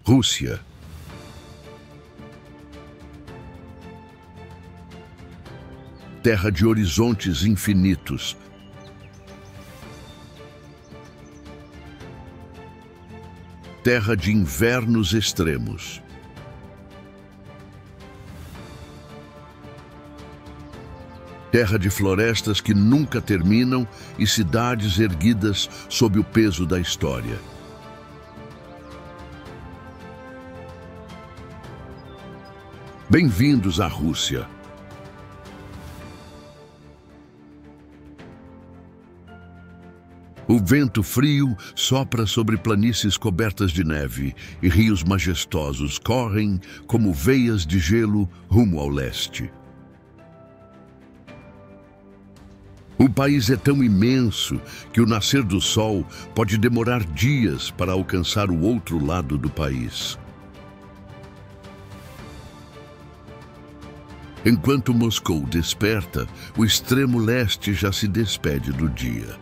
Rússia. Terra de horizontes infinitos. Terra de invernos extremos. Terra de florestas que nunca terminam e cidades erguidas sob o peso da história. Bem-vindos à Rússia. O vento frio sopra sobre planícies cobertas de neve e rios majestosos correm como veias de gelo rumo ao leste. O país é tão imenso que o nascer do sol pode demorar dias para alcançar o outro lado do país. Enquanto Moscou desperta, o extremo leste já se despede do dia.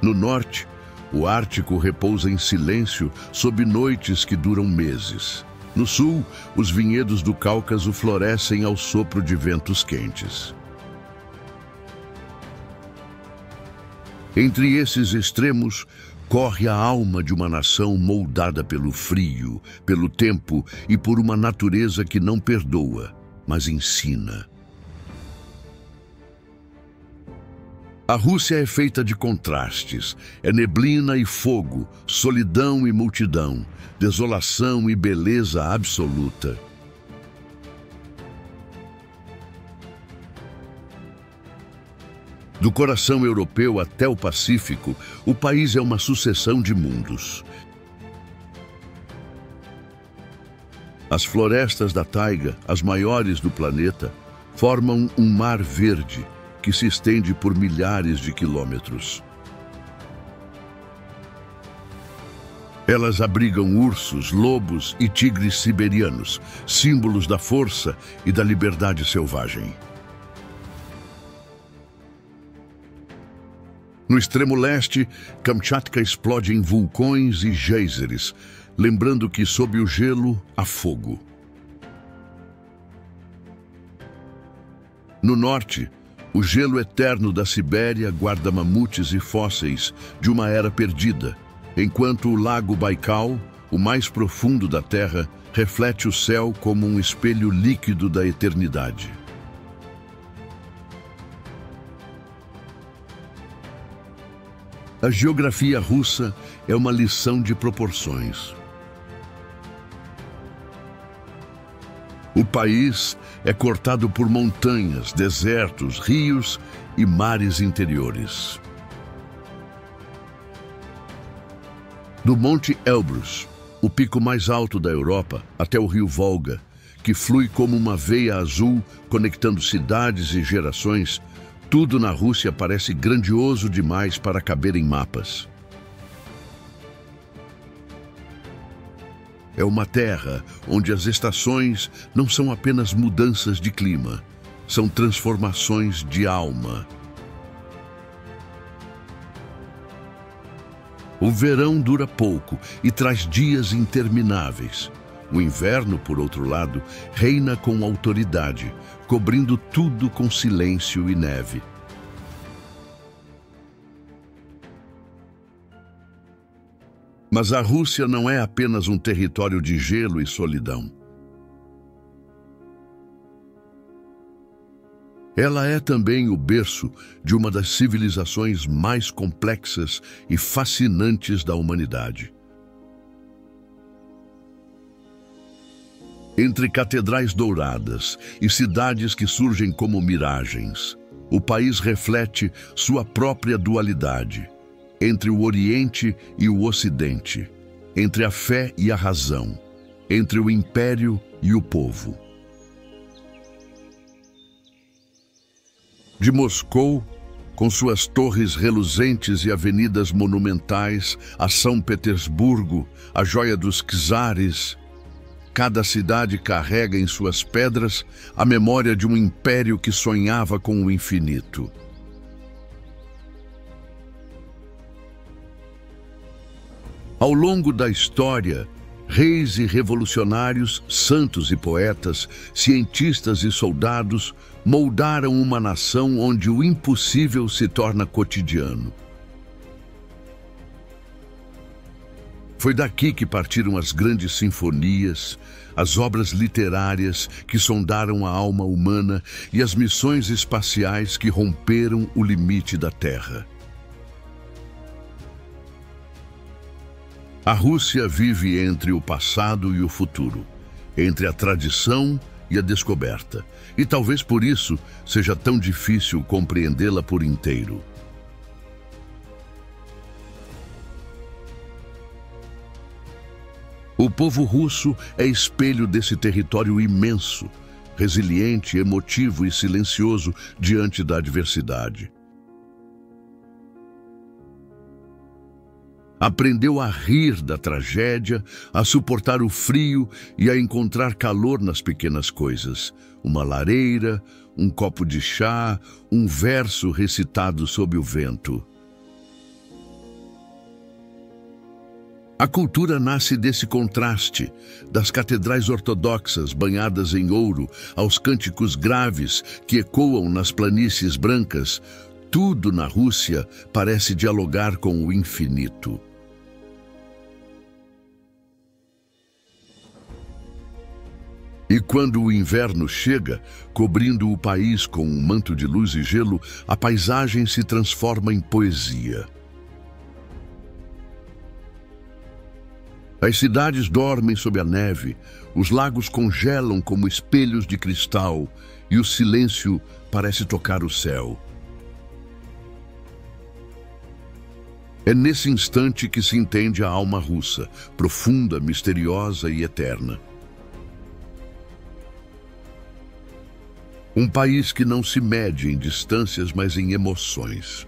No norte, o Ártico repousa em silêncio sob noites que duram meses. No sul, os vinhedos do Cáucaso florescem ao sopro de ventos quentes. Entre esses extremos, corre a alma de uma nação moldada pelo frio, pelo tempo e por uma natureza que não perdoa, mas ensina. A Rússia é feita de contrastes. É neblina e fogo, solidão e multidão, desolação e beleza absoluta. Do coração europeu até o Pacífico, o país é uma sucessão de mundos. As florestas da taiga, as maiores do planeta, formam um mar verde que se estende por milhares de quilômetros. Elas abrigam ursos, lobos e tigres siberianos, símbolos da força e da liberdade selvagem. No extremo leste, Kamchatka explode em vulcões e geysers, lembrando que sob o gelo há fogo. No norte, o gelo eterno da Sibéria guarda mamutes e fósseis de uma era perdida, enquanto o lago Baikal, o mais profundo da Terra, reflete o céu como um espelho líquido da eternidade. A geografia russa é uma lição de proporções. O país é cortado por montanhas, desertos, rios e mares interiores. Do Monte Elbrus, o pico mais alto da Europa, até o rio Volga, que flui como uma veia azul conectando cidades e gerações, tudo na Rússia parece grandioso demais para caber em mapas. É uma terra onde as estações não são apenas mudanças de clima, são transformações de alma. O verão dura pouco e traz dias intermináveis. O inverno, por outro lado, reina com autoridade, cobrindo tudo com silêncio e neve. Mas a Rússia não é apenas um território de gelo e solidão. Ela é também o berço de uma das civilizações mais complexas e fascinantes da humanidade. Entre catedrais douradas e cidades que surgem como miragens, o país reflete sua própria dualidade, entre o Oriente e o Ocidente, entre a fé e a razão, entre o império e o povo. De Moscou, com suas torres reluzentes e avenidas monumentais, a São Petersburgo, a joia dos czares, cada cidade carrega em suas pedras a memória de um império que sonhava com o infinito. Ao longo da história, reis e revolucionários, santos e poetas, cientistas e soldados moldaram uma nação onde o impossível se torna cotidiano. Foi daqui que partiram as grandes sinfonias, as obras literárias que sondaram a alma humana e as missões espaciais que romperam o limite da Terra. A Rússia vive entre o passado e o futuro, entre a tradição e a descoberta, e talvez por isso seja tão difícil compreendê-la por inteiro. O povo russo é espelho desse território imenso, resiliente, emotivo e silencioso diante da adversidade. Aprendeu a rir da tragédia, a suportar o frio e a encontrar calor nas pequenas coisas. Uma lareira, um copo de chá, um verso recitado sob o vento. A cultura nasce desse contraste, das catedrais ortodoxas banhadas em ouro, aos cânticos graves que ecoam nas planícies brancas. Tudo na Rússia parece dialogar com o infinito. E quando o inverno chega, cobrindo o país com um manto de luz e gelo, a paisagem se transforma em poesia. As cidades dormem sob a neve, os lagos congelam como espelhos de cristal e o silêncio parece tocar o céu. É nesse instante que se entende a alma russa, profunda, misteriosa e eterna. Um país que não se mede em distâncias, mas em emoções.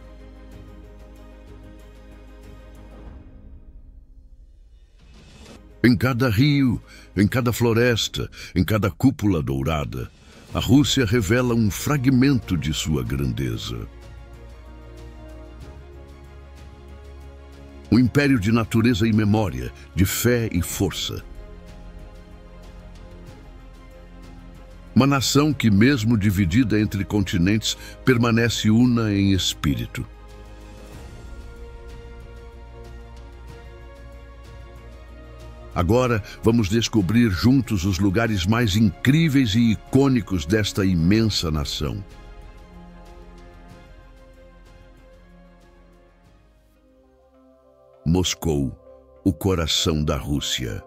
Em cada rio, em cada floresta, em cada cúpula dourada, a Rússia revela um fragmento de sua grandeza. Um império de natureza e memória, de fé e força. Uma nação que, mesmo dividida entre continentes, permanece una em espírito. Agora vamos descobrir juntos os lugares mais incríveis e icônicos desta imensa nação. Moscou, o coração da Rússia.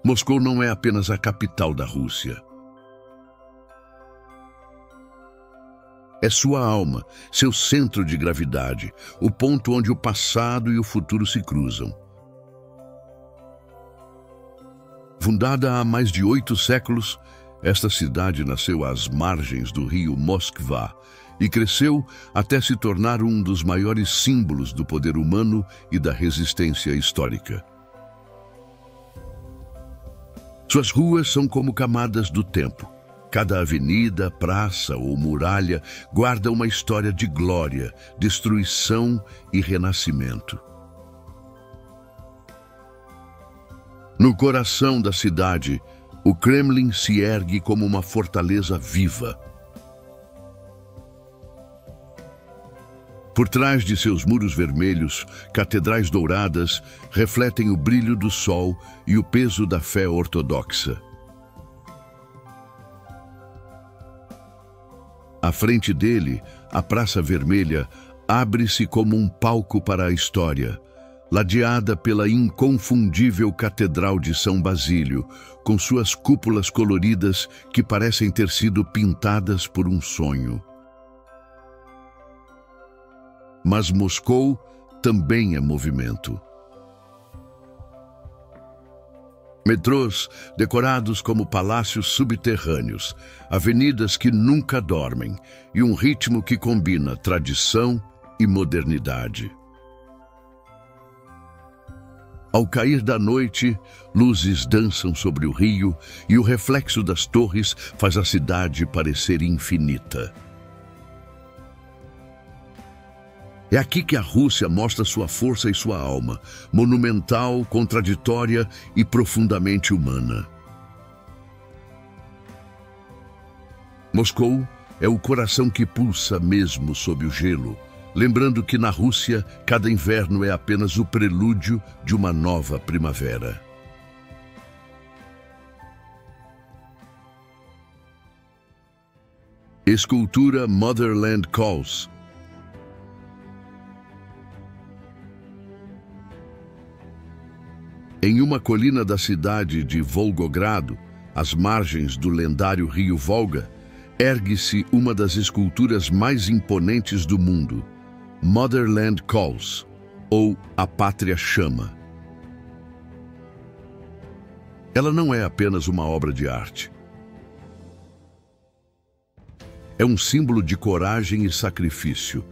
Moscou não é apenas a capital da Rússia. É sua alma, seu centro de gravidade, o ponto onde o passado e o futuro se cruzam. Fundada há mais de 8 séculos, esta cidade nasceu às margens do rio Moskva e cresceu até se tornar um dos maiores símbolos do poder humano e da resistência histórica. Suas ruas são como camadas do tempo. Cada avenida, praça ou muralha guarda uma história de glória, destruição e renascimento. No coração da cidade, o Kremlin se ergue como uma fortaleza viva. Por trás de seus muros vermelhos, catedrais douradas refletem o brilho do sol e o peso da fé ortodoxa. À frente dele, a Praça Vermelha abre-se como um palco para a história, ladeada pela inconfundível Catedral de São Basílio, com suas cúpulas coloridas que parecem ter sido pintadas por um sonho. Mas Moscou também é movimento. Metrôs decorados como palácios subterrâneos, avenidas que nunca dormem e um ritmo que combina tradição e modernidade. Ao cair da noite, luzes dançam sobre o rio e o reflexo das torres faz a cidade parecer infinita. É aqui que a Rússia mostra sua força e sua alma, monumental, contraditória e profundamente humana. Moscou é o coração que pulsa mesmo sob o gelo, lembrando que na Rússia cada inverno é apenas o prelúdio de uma nova primavera. Escultura Motherland Calls. Em uma colina da cidade de Volgogrado, às margens do lendário rio Volga, ergue-se uma das esculturas mais imponentes do mundo, Motherland Calls, ou A Pátria Chama. Ela não é apenas uma obra de arte. É um símbolo de coragem e sacrifício.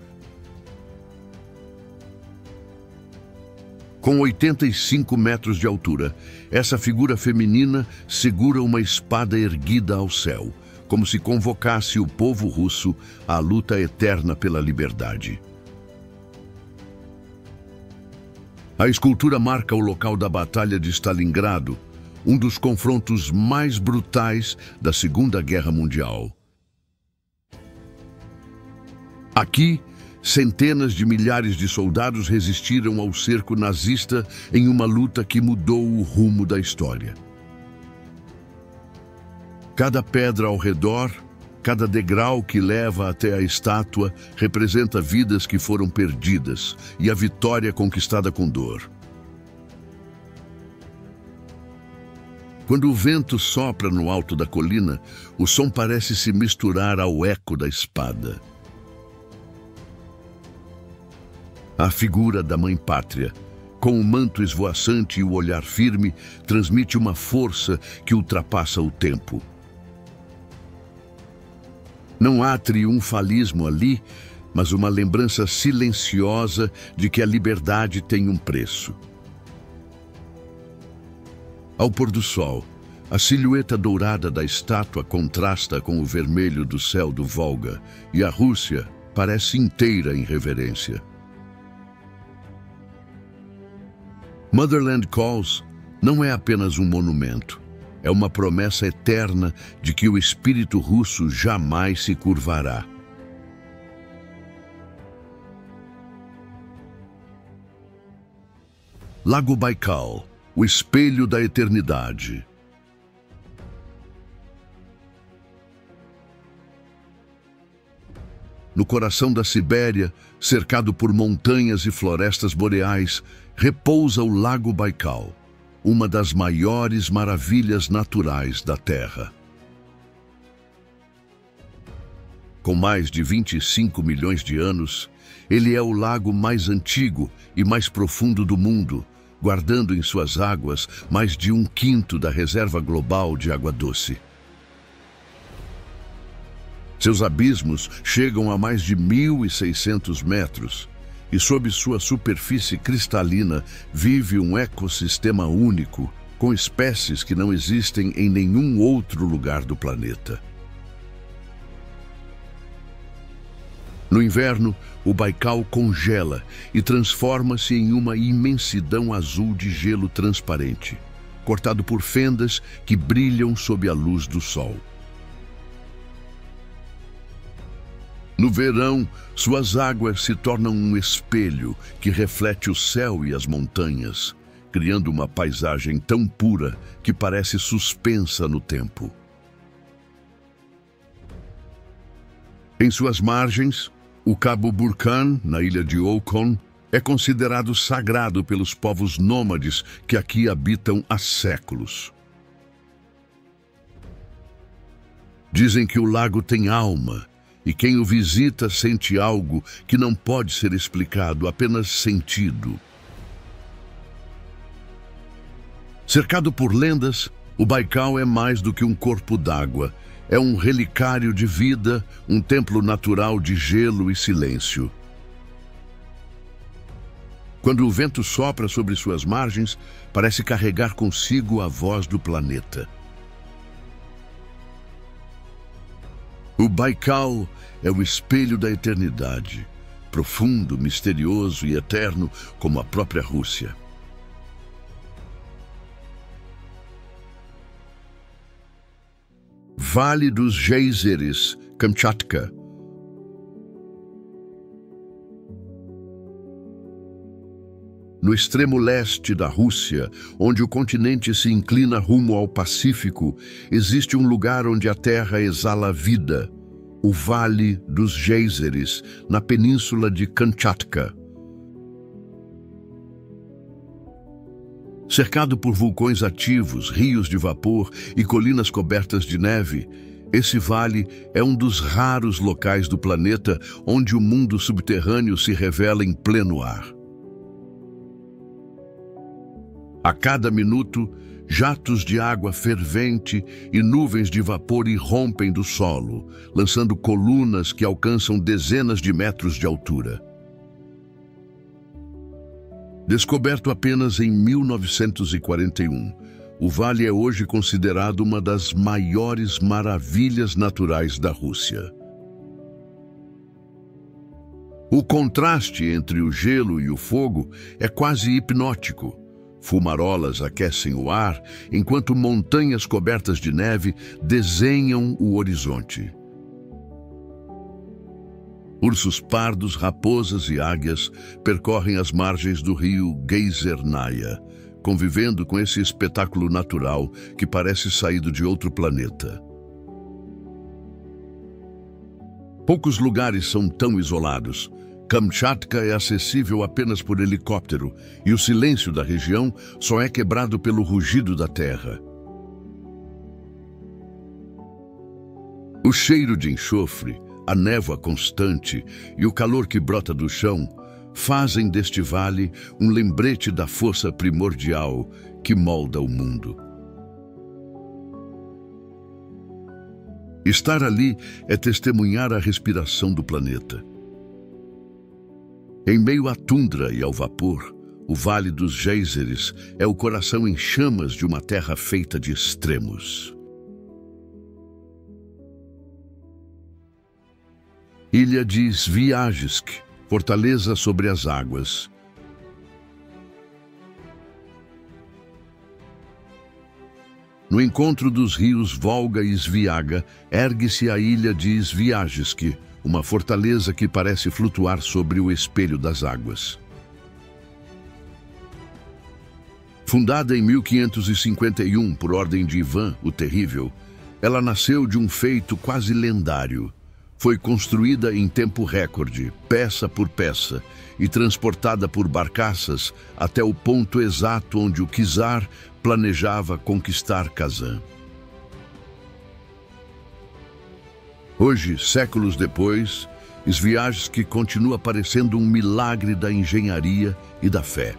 Com 85 metros de altura, essa figura feminina segura uma espada erguida ao céu, como se convocasse o povo russo à luta eterna pela liberdade. A escultura marca o local da Batalha de Stalingrado, um dos confrontos mais brutais da Segunda Guerra Mundial. Aqui, centenas de milhares de soldados resistiram ao cerco nazista em uma luta que mudou o rumo da história. Cada pedra ao redor, cada degrau que leva até a estátua representa vidas que foram perdidas e a vitória conquistada com dor. Quando o vento sopra no alto da colina, o som parece se misturar ao eco da espada. A figura da Mãe Pátria, com o manto esvoaçante e o olhar firme, transmite uma força que ultrapassa o tempo. Não há triunfalismo ali, mas uma lembrança silenciosa de que a liberdade tem um preço. Ao pôr do sol, a silhueta dourada da estátua contrasta com o vermelho do céu do Volga e a Rússia parece inteira em reverência. Motherland Calls não é apenas um monumento. É uma promessa eterna de que o espírito russo jamais se curvará. Lago Baikal, o espelho da eternidade. No coração da Sibéria, cercado por montanhas e florestas boreais, repousa o Lago Baikal, uma das maiores maravilhas naturais da Terra. Com mais de 25 milhões de anos, ele é o lago mais antigo e mais profundo do mundo, guardando em suas águas mais de 1/5 da reserva global de água doce. Seus abismos chegam a mais de 1.600 metros, e sob sua superfície cristalina vive um ecossistema único, com espécies que não existem em nenhum outro lugar do planeta. No inverno, o Baikal congela e transforma-se em uma imensidão azul de gelo transparente, cortado por fendas que brilham sob a luz do sol. No verão, suas águas se tornam um espelho que reflete o céu e as montanhas, criando uma paisagem tão pura que parece suspensa no tempo. Em suas margens, o Cabo Burkan, na ilha de Okhon, é considerado sagrado pelos povos nômades que aqui habitam há séculos. Dizem que o lago tem alma, e quem o visita sente algo que não pode ser explicado, apenas sentido. Cercado por lendas, o Baikal é mais do que um corpo d'água. É um relicário de vida, um templo natural de gelo e silêncio. Quando o vento sopra sobre suas margens, parece carregar consigo a voz do planeta. O Baikal é o espelho da eternidade, profundo, misterioso e eterno como a própria Rússia. Vale dos Geysers, Kamchatka. No extremo leste da Rússia, onde o continente se inclina rumo ao Pacífico, existe um lugar onde a terra exala vida, o Vale dos Geysers, na península de Kamchatka. Cercado por vulcões ativos, rios de vapor e colinas cobertas de neve, esse vale é um dos raros locais do planeta onde o mundo subterrâneo se revela em pleno ar. A cada minuto, jatos de água fervente e nuvens de vapor irrompem do solo, lançando colunas que alcançam dezenas de metros de altura. Descoberto apenas em 1941, o vale é hoje considerado uma das maiores maravilhas naturais da Rússia. O contraste entre o gelo e o fogo é quase hipnótico. Fumarolas aquecem o ar, enquanto montanhas cobertas de neve desenham o horizonte. Ursos pardos, raposas e águias percorrem as margens do rio Geysernaya, convivendo com esse espetáculo natural que parece saído de outro planeta. Poucos lugares são tão isolados. Kamchatka é acessível apenas por helicóptero e o silêncio da região só é quebrado pelo rugido da terra. O cheiro de enxofre, a névoa constante e o calor que brota do chão fazem deste vale um lembrete da força primordial que molda o mundo. Estar ali é testemunhar a respiração do planeta. Em meio à tundra e ao vapor, o Vale dos Geysers é o coração em chamas de uma terra feita de extremos. Ilha de Sviajsk, fortaleza sobre as águas. No encontro dos rios Volga e Sviaga, ergue-se a ilha de Sviajsk, uma fortaleza que parece flutuar sobre o espelho das águas. Fundada em 1551 por ordem de Ivan o Terrível, ela nasceu de um feito quase lendário. Foi construída em tempo recorde, peça por peça, e transportada por barcaças até o ponto exato onde o czar planejava conquistar Kazan. Hoje, séculos depois, Sviajsk continua parecendo um milagre da engenharia e da fé.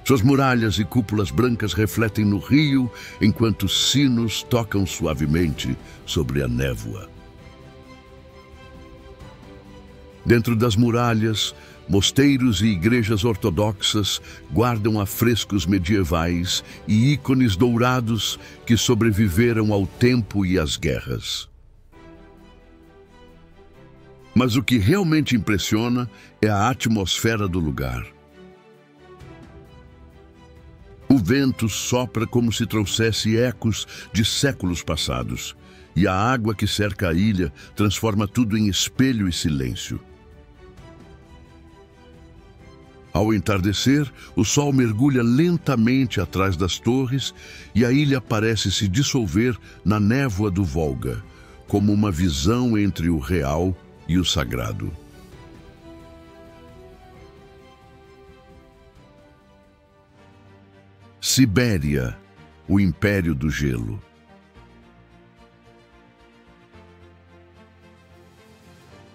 Suas muralhas e cúpulas brancas refletem no rio, enquanto sinos tocam suavemente sobre a névoa. Dentro das muralhas, mosteiros e igrejas ortodoxas guardam afrescos medievais e ícones dourados que sobreviveram ao tempo e às guerras. Mas o que realmente impressiona é a atmosfera do lugar. O vento sopra como se trouxesse ecos de séculos passados, e a água que cerca a ilha transforma tudo em espelho e silêncio. Ao entardecer, o sol mergulha lentamente atrás das torres e a ilha parece se dissolver na névoa do Volga, como uma visão entre o real e o sagrado. Sibéria, o Império do Gelo.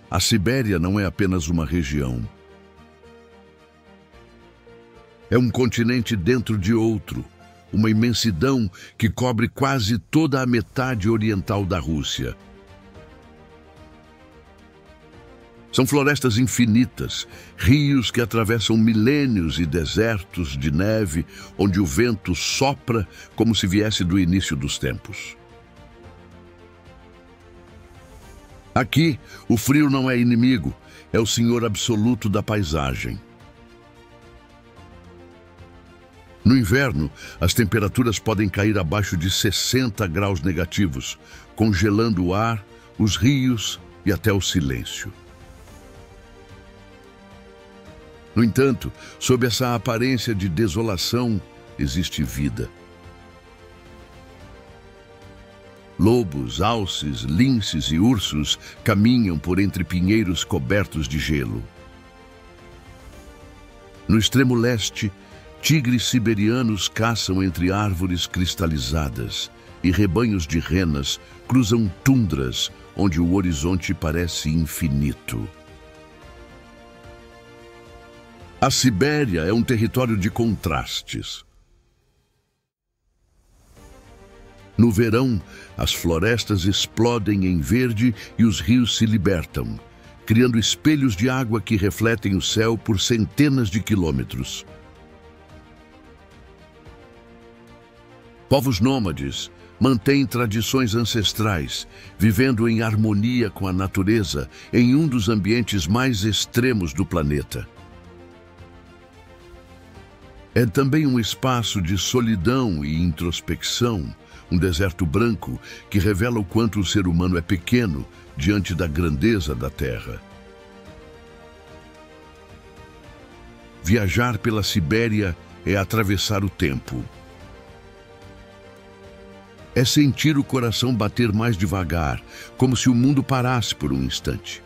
A Sibéria não é apenas uma região. É um continente dentro de outro, uma imensidão que cobre quase toda a metade oriental da Rússia. São florestas infinitas, rios que atravessam milênios e desertos de neve, onde o vento sopra como se viesse do início dos tempos. Aqui, o frio não é inimigo, é o senhor absoluto da paisagem. No inverno, as temperaturas podem cair abaixo de 60 graus negativos, congelando o ar, os rios e até o silêncio. No entanto, sob essa aparência de desolação, existe vida. Lobos, alces, linces e ursos caminham por entre pinheiros cobertos de gelo. No extremo leste, tigres siberianos caçam entre árvores cristalizadas e rebanhos de renas cruzam tundras onde o horizonte parece infinito. A Sibéria é um território de contrastes. No verão, as florestas explodem em verde e os rios se libertam, criando espelhos de água que refletem o céu por centenas de quilômetros. Povos nômades mantêm tradições ancestrais, vivendo em harmonia com a natureza em um dos ambientes mais extremos do planeta. É também um espaço de solidão e introspecção, um deserto branco que revela o quanto o ser humano é pequeno diante da grandeza da Terra. Viajar pela Sibéria é atravessar o tempo. É sentir o coração bater mais devagar, como se o mundo parasse por um instante.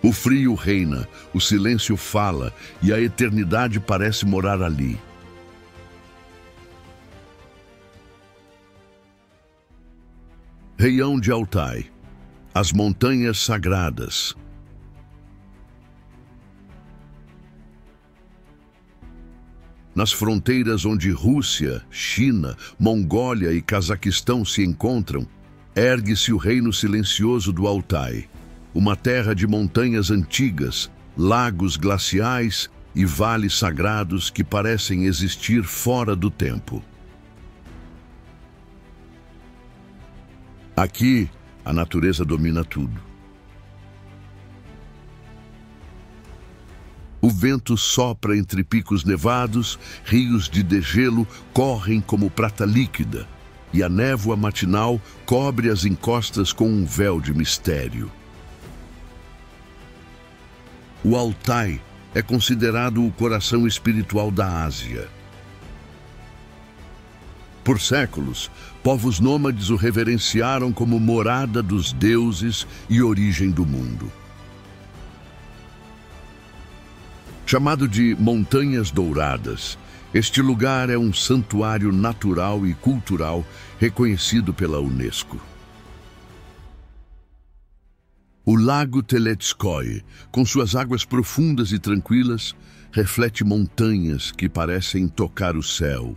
O frio reina, o silêncio fala e a eternidade parece morar ali. Reião de Altai, as montanhas sagradas. Nas fronteiras onde Rússia, China, Mongólia e Cazaquistão se encontram, ergue-se o reino silencioso do Altai, uma terra de montanhas antigas, lagos glaciais e vales sagrados que parecem existir fora do tempo. Aqui, a natureza domina tudo. O vento sopra entre picos nevados, rios de degelo correm como prata líquida, e a névoa matinal cobre as encostas com um véu de mistério. O Altai é considerado o coração espiritual da Ásia. Por séculos, povos nômades o reverenciaram como morada dos deuses e origem do mundo. Chamado de Montanhas Douradas, este lugar é um santuário natural e cultural reconhecido pela Unesco. O Lago Teletskoy, com suas águas profundas e tranquilas, reflete montanhas que parecem tocar o céu.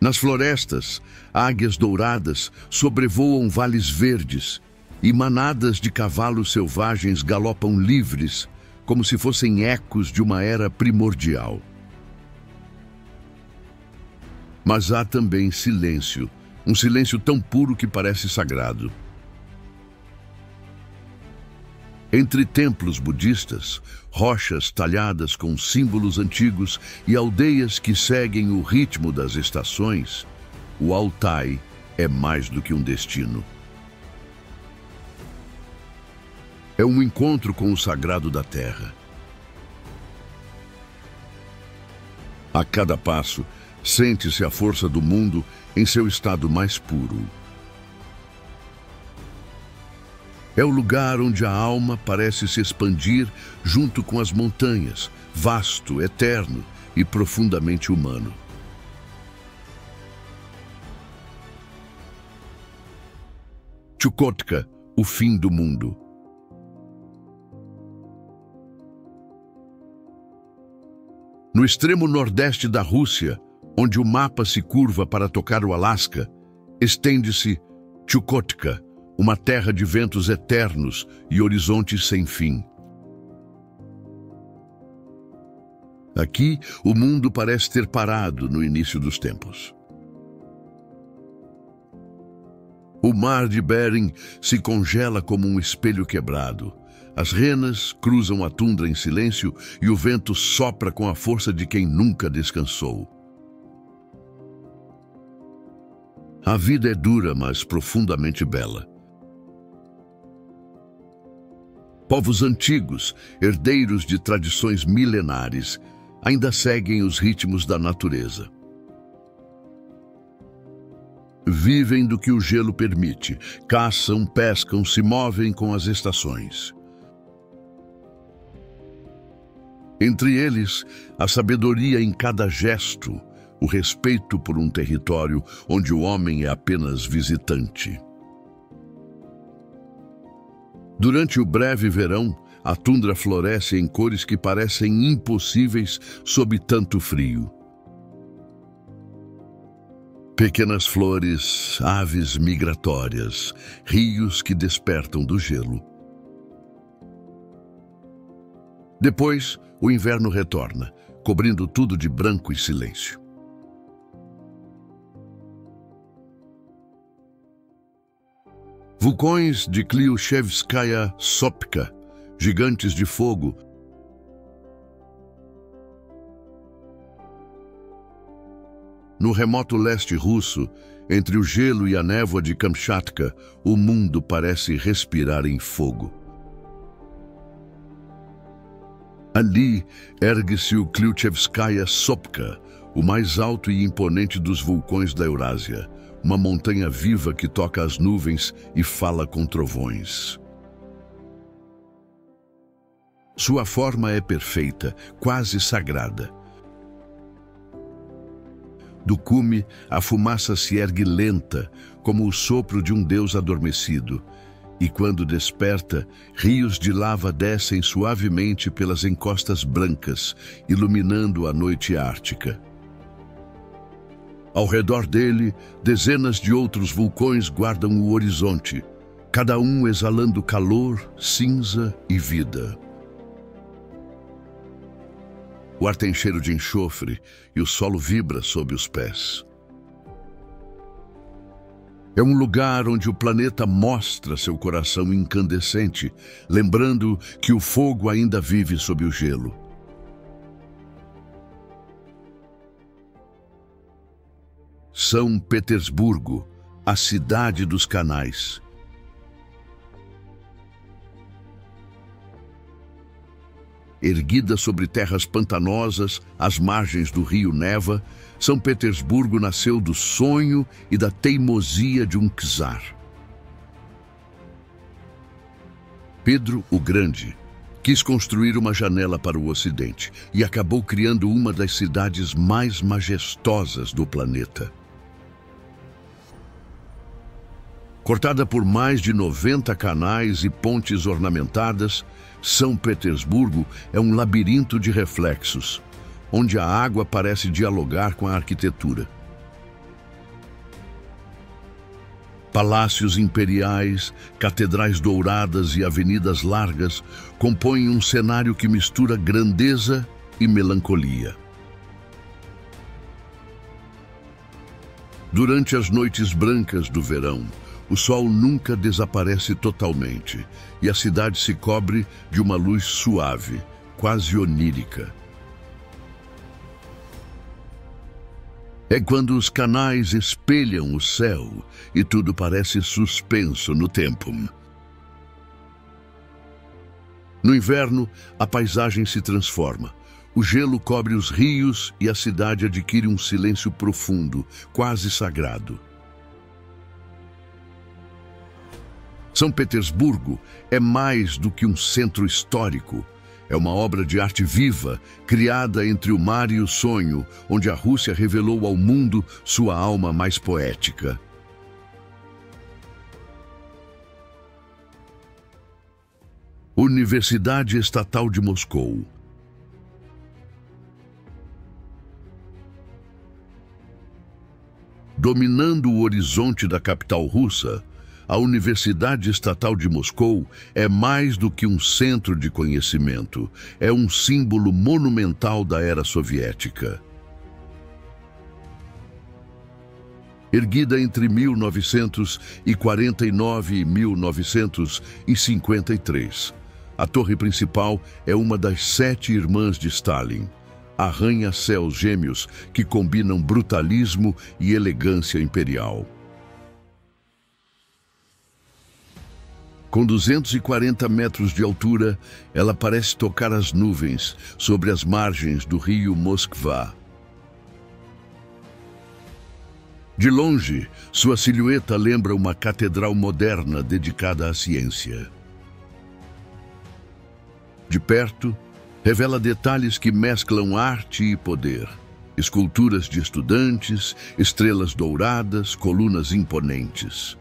Nas florestas, águias douradas sobrevoam vales verdes e manadas de cavalos selvagens galopam livres, como se fossem ecos de uma era primordial. Mas há também silêncio, um silêncio tão puro que parece sagrado. Entre templos budistas, rochas talhadas com símbolos antigos e aldeias que seguem o ritmo das estações, o Altai é mais do que um destino. É um encontro com o sagrado da terra. A cada passo, sente-se a força do mundo em seu estado mais puro. É o lugar onde a alma parece se expandir junto com as montanhas, vasto, eterno e profundamente humano. Chukotka, o fim do mundo. No extremo nordeste da Rússia, onde o mapa se curva para tocar o Alasca, estende-se Chukotka, uma terra de ventos eternos e horizontes sem fim. Aqui, o mundo parece ter parado no início dos tempos. O mar de Bering se congela como um espelho quebrado. As renas cruzam a tundra em silêncio e o vento sopra com a força de quem nunca descansou. A vida é dura, mas profundamente bela. Povos antigos, herdeiros de tradições milenares, ainda seguem os ritmos da natureza. Vivem do que o gelo permite, caçam, pescam, se movem com as estações. Entre eles, a sabedoria em cada gesto, o respeito por um território onde o homem é apenas visitante. Durante o breve verão, a tundra floresce em cores que parecem impossíveis sob tanto frio. Pequenas flores, aves migratórias, rios que despertam do gelo. Depois, o inverno retorna, cobrindo tudo de branco e silêncio. Vulcões de Kliuchevskaya Sopka, gigantes de fogo, no remoto leste russo, entre o gelo e a névoa de Kamchatka, o mundo parece respirar em fogo. Ali ergue-se o Kliuchevskaya Sopka, o mais alto e imponente dos vulcões da Eurásia, uma montanha viva que toca as nuvens e fala com trovões. Sua forma é perfeita, quase sagrada. Do cume, a fumaça se ergue lenta, como o sopro de um deus adormecido, e quando desperta, rios de lava descem suavemente pelas encostas brancas, iluminando a noite ártica. Ao redor dele, dezenas de outros vulcões guardam o horizonte, cada um exalando calor, cinza e vida. O ar tem cheiro de enxofre e o solo vibra sob os pés. É um lugar onde o planeta mostra seu coração incandescente, lembrando que o fogo ainda vive sob o gelo. São Petersburgo, a cidade dos canais. Erguida sobre terras pantanosas, às margens do rio Neva, São Petersburgo nasceu do sonho e da teimosia de um czar. Pedro o Grande quis construir uma janela para o Ocidente e acabou criando uma das cidades mais majestosas do planeta. Cortada por mais de 90 canais e pontes ornamentadas, São Petersburgo é um labirinto de reflexos, onde a água parece dialogar com a arquitetura. Palácios imperiais, catedrais douradas e avenidas largas compõem um cenário que mistura grandeza e melancolia. Durante as noites brancas do verão, o sol nunca desaparece totalmente e a cidade se cobre de uma luz suave, quase onírica. É quando os canais espelham o céu e tudo parece suspenso no tempo. No inverno, a paisagem se transforma. O gelo cobre os rios e a cidade adquire um silêncio profundo, quase sagrado. São Petersburgo é mais do que um centro histórico. É uma obra de arte viva, criada entre o mar e o sonho, onde a Rússia revelou ao mundo sua alma mais poética. Universidade Estatal de Moscou. Dominando o horizonte da capital russa, a Universidade Estatal de Moscou é mais do que um centro de conhecimento, é um símbolo monumental da era soviética. erguida entre 1949 e 1953. A torre principal é uma das 7 irmãs de Stalin, arranha-céus gêmeos que combinam brutalismo e elegância imperial. Com 240 metros de altura, ela parece tocar as nuvens sobre as margens do rio Moskva. De longe, sua silhueta lembra uma catedral moderna dedicada à ciência. De perto, revela detalhes que mesclam arte e poder. Esculturas de estudantes, estrelas douradas, colunas imponentes.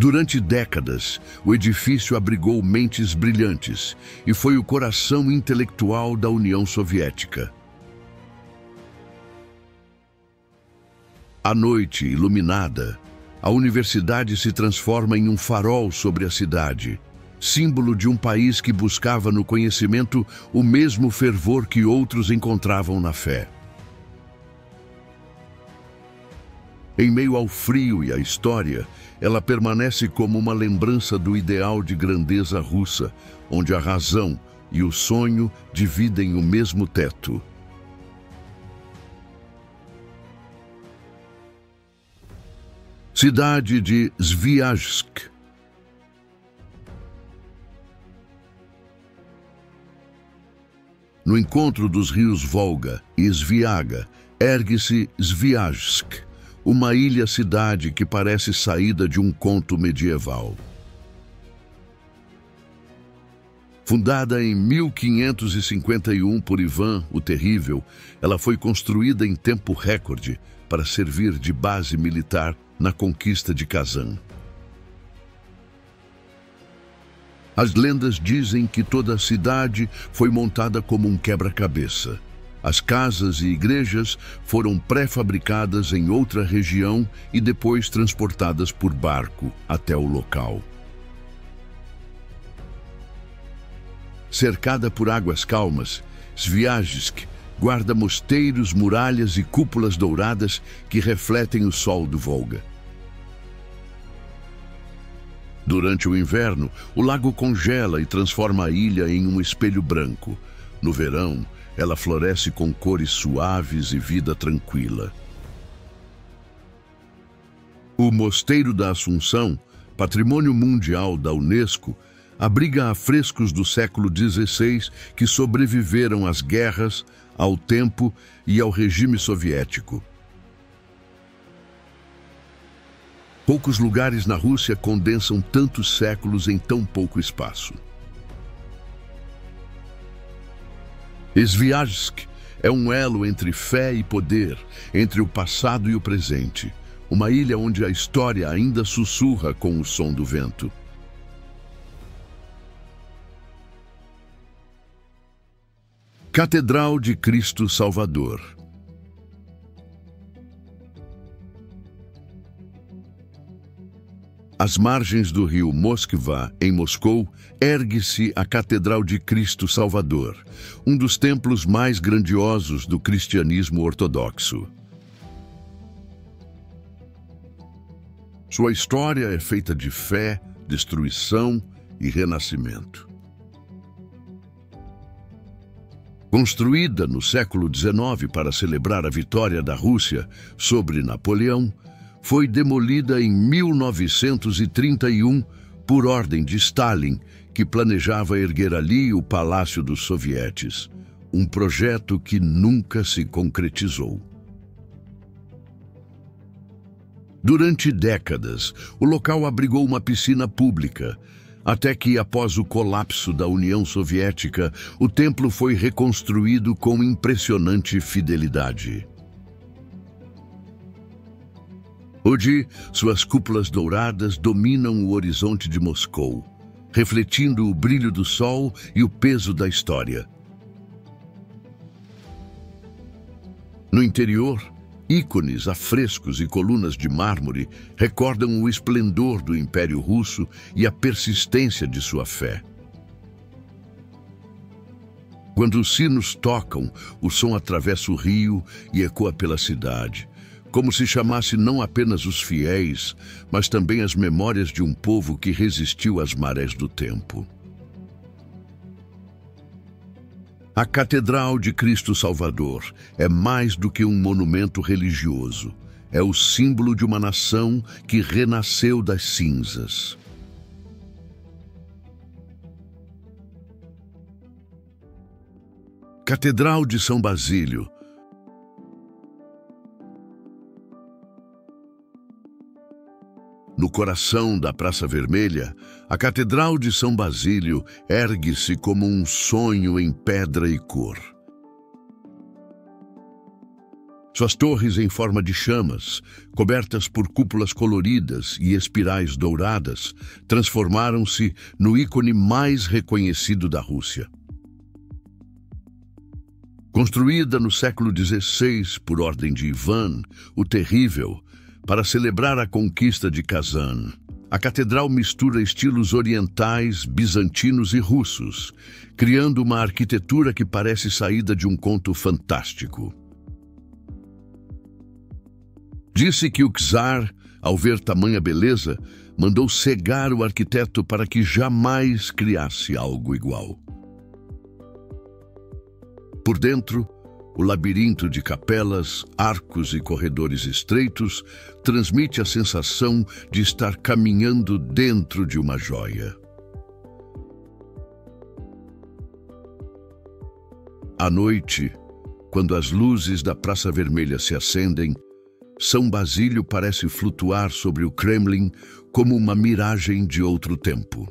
Durante décadas, o edifício abrigou mentes brilhantes e foi o coração intelectual da União Soviética. À noite iluminada, a universidade se transforma em um farol sobre a cidade, símbolo de um país que buscava no conhecimento o mesmo fervor que outros encontravam na fé. Em meio ao frio e à história, ela permanece como uma lembrança do ideal de grandeza russa, onde a razão e o sonho dividem o mesmo teto. Cidade de Sviajsk. No encontro dos rios Volga e Sviaga, ergue-se Sviajsk, uma ilha-cidade que parece saída de um conto medieval. Fundada em 1551 por Ivan o Terrível, ela foi construída em tempo recorde para servir de base militar na conquista de Kazan. As lendas dizem que toda a cidade foi montada como um quebra-cabeça. As casas e igrejas foram pré-fabricadas em outra região e depois transportadas por barco até o local. Cercada por águas calmas, Sviajsk guarda mosteiros, muralhas e cúpulas douradas que refletem o sol do Volga. Durante o inverno, o lago congela e transforma a ilha em um espelho branco. No verão, ela floresce com cores suaves e vida tranquila. O Mosteiro da Assunção, Patrimônio Mundial da Unesco, abriga afrescos do século XVI que sobreviveram às guerras, ao tempo e ao regime soviético. Poucos lugares na Rússia condensam tantos séculos em tão pouco espaço. Sviajsk é um elo entre fé e poder, entre o passado e o presente. Uma ilha onde a história ainda sussurra com o som do vento. Catedral de Cristo Salvador. Às margens do rio Moskva, em Moscou, ergue-se a Catedral de Cristo Salvador, um dos templos mais grandiosos do cristianismo ortodoxo. Sua história é feita de fé, destruição e renascimento. Construída no século XIX para celebrar a vitória da Rússia sobre Napoleão, foi demolida em 1931 por ordem de Stalin, que planejava erguer ali o Palácio dos Sovietes, um projeto que nunca se concretizou. Durante décadas, o local abrigou uma piscina pública, até que, após o colapso da União Soviética, o templo foi reconstruído com impressionante fidelidade. Hoje, suas cúpulas douradas dominam o horizonte de Moscou, refletindo o brilho do sol e o peso da história. No interior, ícones, afrescos e colunas de mármore recordam o esplendor do Império Russo e a persistência de sua fé. Quando os sinos tocam, o som atravessa o rio e ecoa pela cidade, como se chamasse não apenas os fiéis, mas também as memórias de um povo que resistiu às marés do tempo. A Catedral de Cristo Salvador é mais do que um monumento religioso. É o símbolo de uma nação que renasceu das cinzas. Catedral de São Basílio. No coração da Praça Vermelha, a Catedral de São Basílio ergue-se como um sonho em pedra e cor. Suas torres em forma de chamas, cobertas por cúpulas coloridas e espirais douradas, transformaram-se no ícone mais reconhecido da Rússia. Construída no século XVI por ordem de Ivan, o Terrível, para celebrar a conquista de Kazan, a catedral mistura estilos orientais, bizantinos e russos, criando uma arquitetura que parece saída de um conto fantástico. Disse que o czar, ao ver tamanha beleza, mandou cegar o arquiteto para que jamais criasse algo igual. Por dentro, o labirinto de capelas, arcos e corredores estreitos transmite a sensação de estar caminhando dentro de uma joia. À noite, quando as luzes da Praça Vermelha se acendem, São Basílio parece flutuar sobre o Kremlin como uma miragem de outro tempo.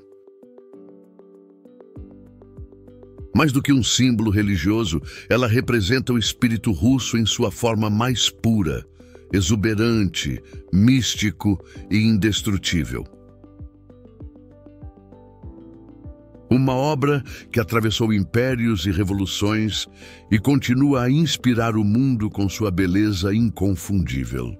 Mais do que um símbolo religioso, ela representa o espírito russo em sua forma mais pura, exuberante, místico e indestrutível. Uma obra que atravessou impérios e revoluções e continua a inspirar o mundo com sua beleza inconfundível.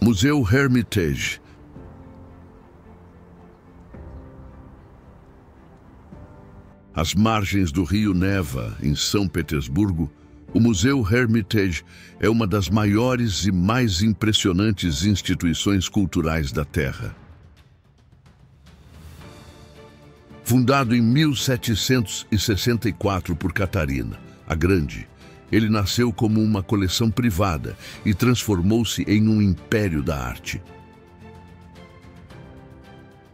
Museu Hermitage. Às margens do rio Neva, em São Petersburgo, o Museu Hermitage é uma das maiores e mais impressionantes instituições culturais da Terra. Fundado em 1764 por Catarina, a Grande, ele nasceu como uma coleção privada e transformou-se em um império da arte.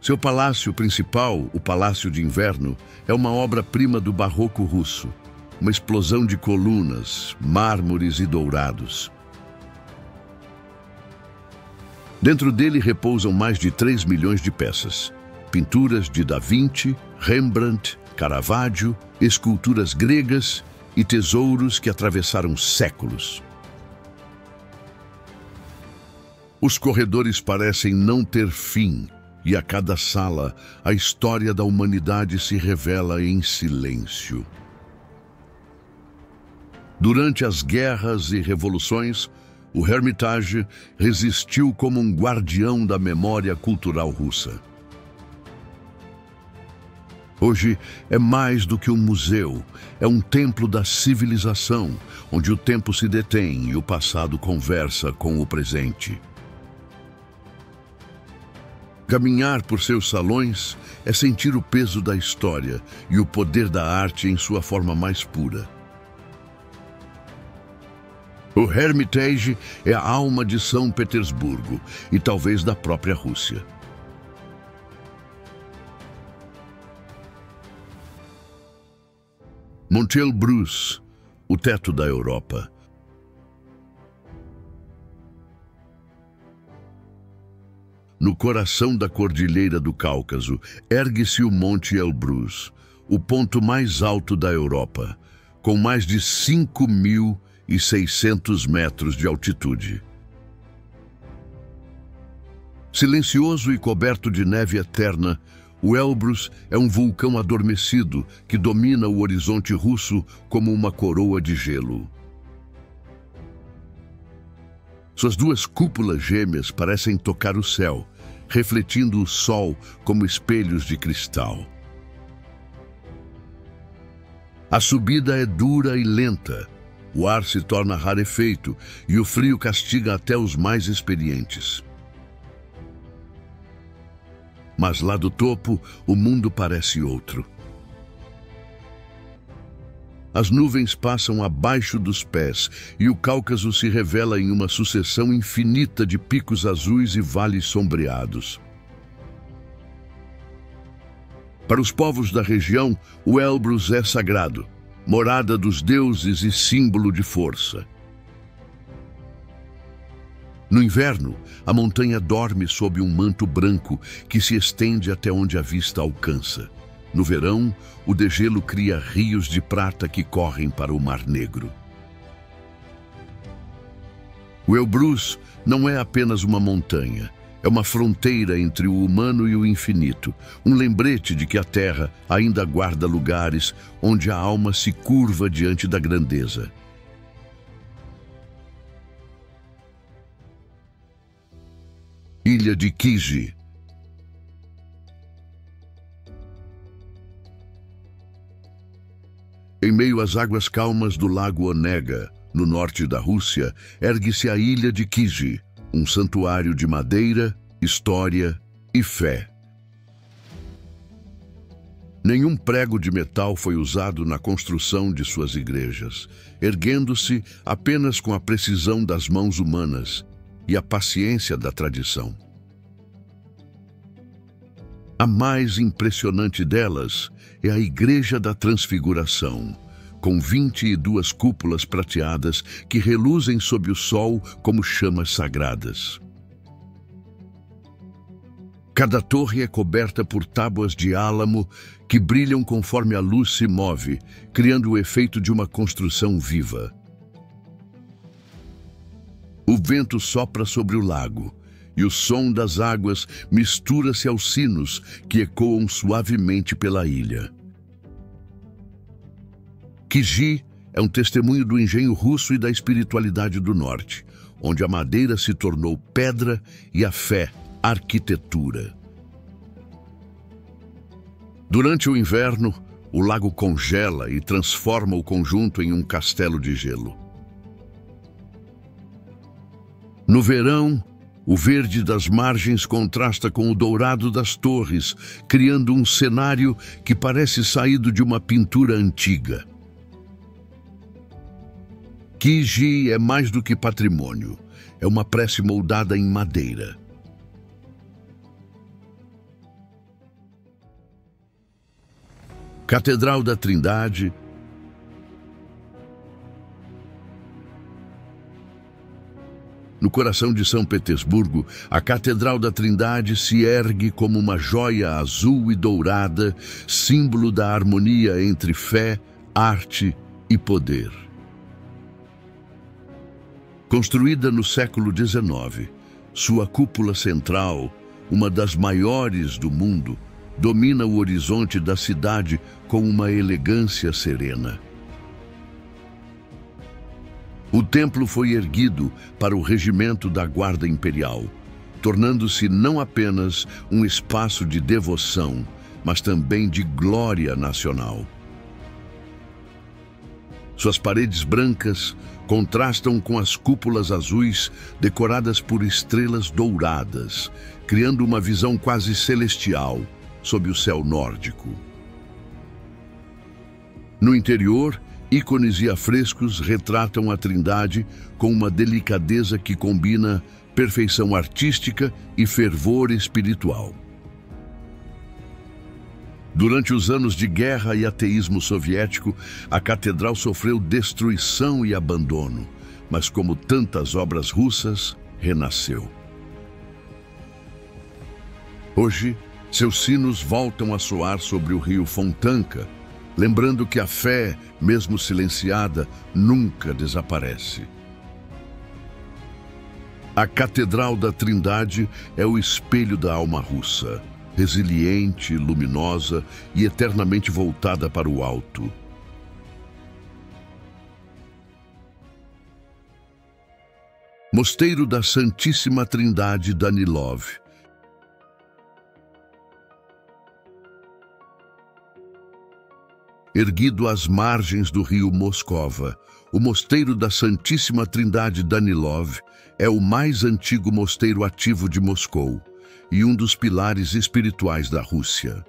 Seu palácio principal, o Palácio de Inverno, é uma obra-prima do barroco russo, uma explosão de colunas, mármores e dourados. Dentro dele repousam mais de 3 milhões de peças, pinturas de Da Vinci, Rembrandt, Caravaggio, esculturas gregas e tesouros que atravessaram séculos. Os corredores parecem não ter fim, e a cada sala, a história da humanidade se revela em silêncio. Durante as guerras e revoluções, o Hermitage resistiu como um guardião da memória cultural russa. Hoje é mais do que um museu, é um templo da civilização, onde o tempo se detém e o passado conversa com o presente. Caminhar por seus salões é sentir o peso da história e o poder da arte em sua forma mais pura. O Hermitage é a alma de São Petersburgo e talvez da própria Rússia. Monte Elbrus, o teto da Europa. No coração da Cordilheira do Cáucaso, ergue-se o Monte Elbrus, o ponto mais alto da Europa, com mais de 5.600 metros de altitude. Silencioso e coberto de neve eterna, o Elbrus é um vulcão adormecido que domina o horizonte russo como uma coroa de gelo. Suas duas cúpulas gêmeas parecem tocar o céu, refletindo o sol como espelhos de cristal. A subida é dura e lenta. O ar se torna rarefeito e o frio castiga até os mais experientes. Mas lá do topo, o mundo parece outro. As nuvens passam abaixo dos pés e o Cáucaso se revela em uma sucessão infinita de picos azuis e vales sombreados. Para os povos da região, o Elbrus é sagrado, morada dos deuses e símbolo de força. No inverno, a montanha dorme sob um manto branco que se estende até onde a vista alcança. No verão, o degelo cria rios de prata que correm para o Mar Negro. O Elbrus não é apenas uma montanha, é uma fronteira entre o humano e o infinito, um lembrete de que a Terra ainda guarda lugares onde a alma se curva diante da grandeza. Ilha de Kiji. Em meio às águas calmas do lago Onega, no norte da Rússia, ergue-se a ilha de Kiji, um santuário de madeira, história e fé. Nenhum prego de metal foi usado na construção de suas igrejas, erguendo-se apenas com a precisão das mãos humanas e a paciência da tradição. A mais impressionante delas é a Igreja da Transfiguração, com 22 cúpulas prateadas que reluzem sob o sol como chamas sagradas. Cada torre é coberta por tábuas de álamo que brilham conforme a luz se move, criando o efeito de uma construção viva. O vento sopra sobre o lago, e o som das águas mistura-se aos sinos que ecoam suavemente pela ilha. Kiji é um testemunho do engenho russo e da espiritualidade do norte, onde a madeira se tornou pedra e a fé, arquitetura. Durante o inverno, o lago congela e transforma o conjunto em um castelo de gelo. No verão, o verde das margens contrasta com o dourado das torres, criando um cenário que parece saído de uma pintura antiga. Kiji é mais do que patrimônio, é uma prece moldada em madeira. Catedral da Trindade. No coração de São Petersburgo, a Catedral da Trindade se ergue como uma joia azul e dourada, símbolo da harmonia entre fé, arte e poder. Construída no século XIX, sua cúpula central, uma das maiores do mundo, domina o horizonte da cidade com uma elegância serena. O templo foi erguido para o regimento da Guarda Imperial, tornando-se não apenas um espaço de devoção, mas também de glória nacional. Suas paredes brancas contrastam com as cúpulas azuis decoradas por estrelas douradas, criando uma visão quase celestial sob o céu nórdico. No interior, ícones e afrescos retratam a Trindade com uma delicadeza que combina perfeição artística e fervor espiritual. Durante os anos de guerra e ateísmo soviético, a catedral sofreu destruição e abandono, mas como tantas obras russas, renasceu. Hoje, seus sinos voltam a soar sobre o rio Fontanka, lembrando que a fé, mesmo silenciada, nunca desaparece. A Catedral da Trindade é o espelho da alma russa, resiliente, luminosa e eternamente voltada para o alto. Mosteiro da Santíssima Trindade Danilov. Erguido às margens do rio Moscova, o Mosteiro da Santíssima Trindade Danilov é o mais antigo mosteiro ativo de Moscou e um dos pilares espirituais da Rússia.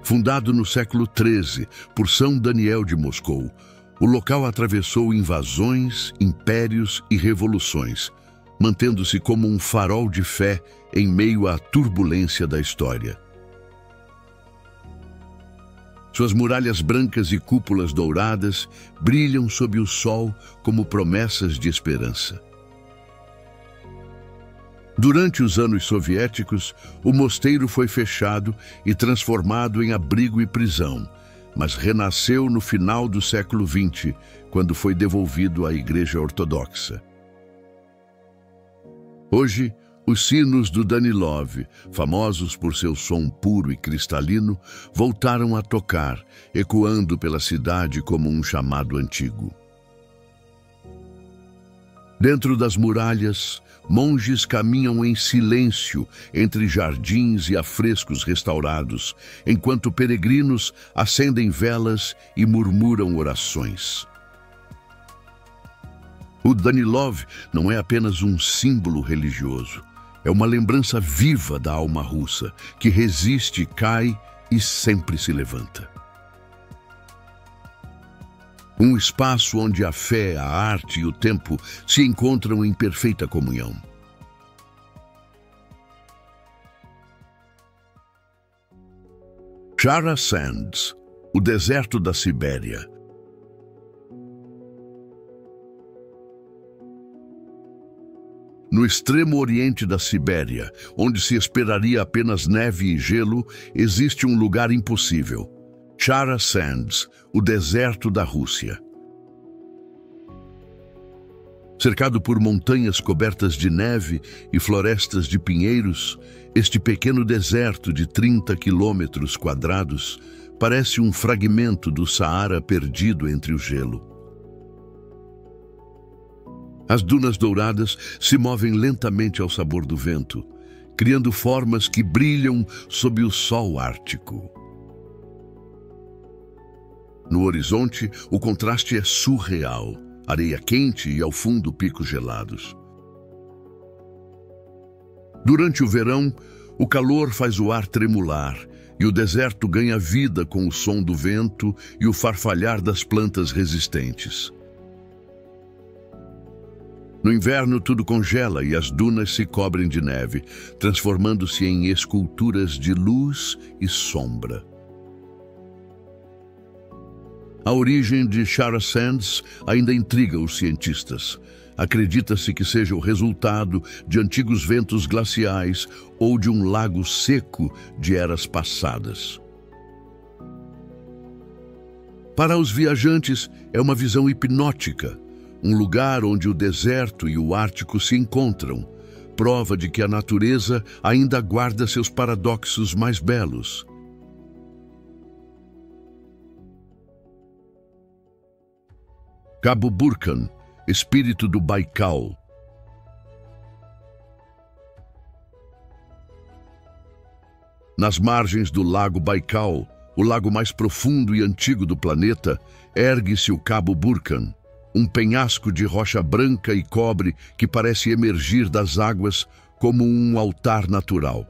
Fundado no século XIII por São Daniel de Moscou, o local atravessou invasões, impérios e revoluções, mantendo-se como um farol de fé em meio à turbulência da história. Suas muralhas brancas e cúpulas douradas brilham sob o sol como promessas de esperança. Durante os anos soviéticos, o mosteiro foi fechado e transformado em abrigo e prisão, mas renasceu no final do século XX, quando foi devolvido à Igreja Ortodoxa. Hoje, os sinos do Danilov, famosos por seu som puro e cristalino, voltaram a tocar, ecoando pela cidade como um chamado antigo. Dentro das muralhas, monges caminham em silêncio entre jardins e afrescos restaurados, enquanto peregrinos acendem velas e murmuram orações. O Danilov não é apenas um símbolo religioso, é uma lembrança viva da alma russa, que resiste, cai e sempre se levanta. Um espaço onde a fé, a arte e o tempo se encontram em perfeita comunhão. Chara Sands, o deserto da Sibéria. No extremo oriente da Sibéria, onde se esperaria apenas neve e gelo, existe um lugar impossível. Chara Sands, o deserto da Rússia. Cercado por montanhas cobertas de neve e florestas de pinheiros, este pequeno deserto de 30 quilômetros quadrados parece um fragmento do Saara perdido entre o gelo. As dunas douradas se movem lentamente ao sabor do vento, criando formas que brilham sob o sol ártico. No horizonte, o contraste é surreal. Areia quente e, ao fundo, picos gelados. Durante o verão, o calor faz o ar tremular e o deserto ganha vida com o som do vento e o farfalhar das plantas resistentes. No inverno, tudo congela e as dunas se cobrem de neve, transformando-se em esculturas de luz e sombra. A origem de Chara Sands ainda intriga os cientistas. Acredita-se que seja o resultado de antigos ventos glaciais ou de um lago seco de eras passadas. Para os viajantes, é uma visão hipnótica, um lugar onde o deserto e o Ártico se encontram, prova de que a natureza ainda guarda seus paradoxos mais belos. Cabo Burkan, espírito do Baikal. Nas margens do lago Baikal, o lago mais profundo e antigo do planeta, ergue-se o Cabo Burkan, um penhasco de rocha branca e cobre que parece emergir das águas como um altar natural.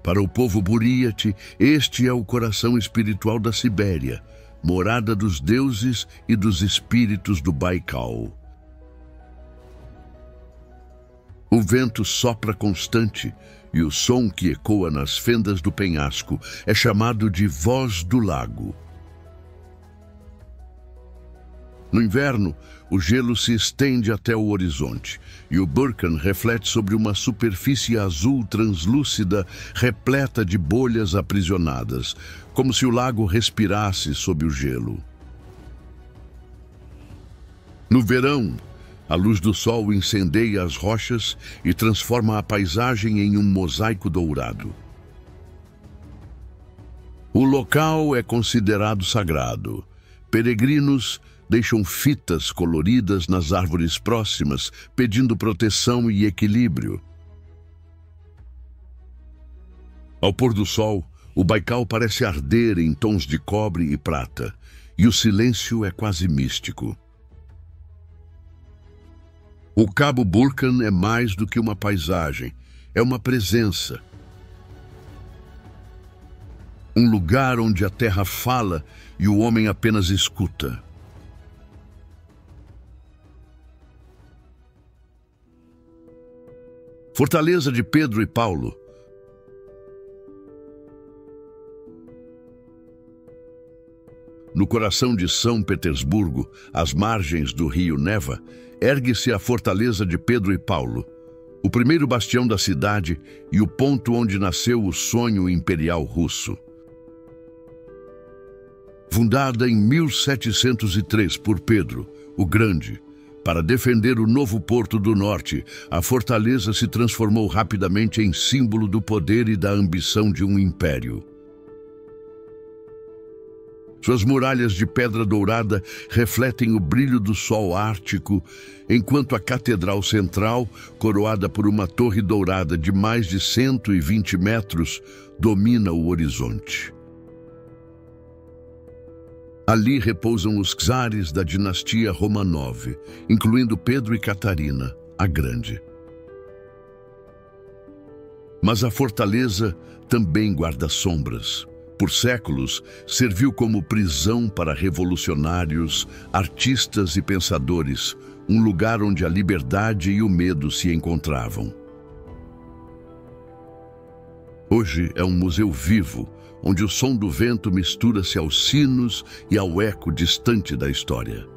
Para o povo Buryat, este é o coração espiritual da Sibéria, morada dos deuses e dos espíritos do Baikal. O vento sopra constante e o som que ecoa nas fendas do penhasco é chamado de voz do lago. No inverno, o gelo se estende até o horizonte e o Burkan reflete sobre uma superfície azul translúcida repleta de bolhas aprisionadas, como se o lago respirasse sob o gelo. No verão, a luz do sol incendeia as rochas e transforma a paisagem em um mosaico dourado. O local é considerado sagrado. Peregrinos deixam fitas coloridas nas árvores próximas, pedindo proteção e equilíbrio. Ao pôr do sol, o Baikal parece arder em tons de cobre e prata, e o silêncio é quase místico. O Cabo Burkan é mais do que uma paisagem, é uma presença. Um lugar onde a terra fala e o homem apenas escuta. Fortaleza de Pedro e Paulo. No coração de São Petersburgo, às margens do rio Neva, ergue-se a Fortaleza de Pedro e Paulo, o primeiro bastião da cidade e o ponto onde nasceu o sonho imperial russo. Fundada em 1703 por Pedro, o Grande, para defender o novo Porto do Norte, a fortaleza se transformou rapidamente em símbolo do poder e da ambição de um império. Suas muralhas de pedra dourada refletem o brilho do sol ártico, enquanto a Catedral Central, coroada por uma torre dourada de mais de 120 metros, domina o horizonte. Ali repousam os czares da dinastia Romanov, incluindo Pedro e Catarina, a Grande. Mas a fortaleza também guarda sombras. Por séculos, serviu como prisão para revolucionários, artistas e pensadores, um lugar onde a liberdade e o medo se encontravam. Hoje é um museu vivo, onde o som do vento mistura-se aos sinos e ao eco distante da história.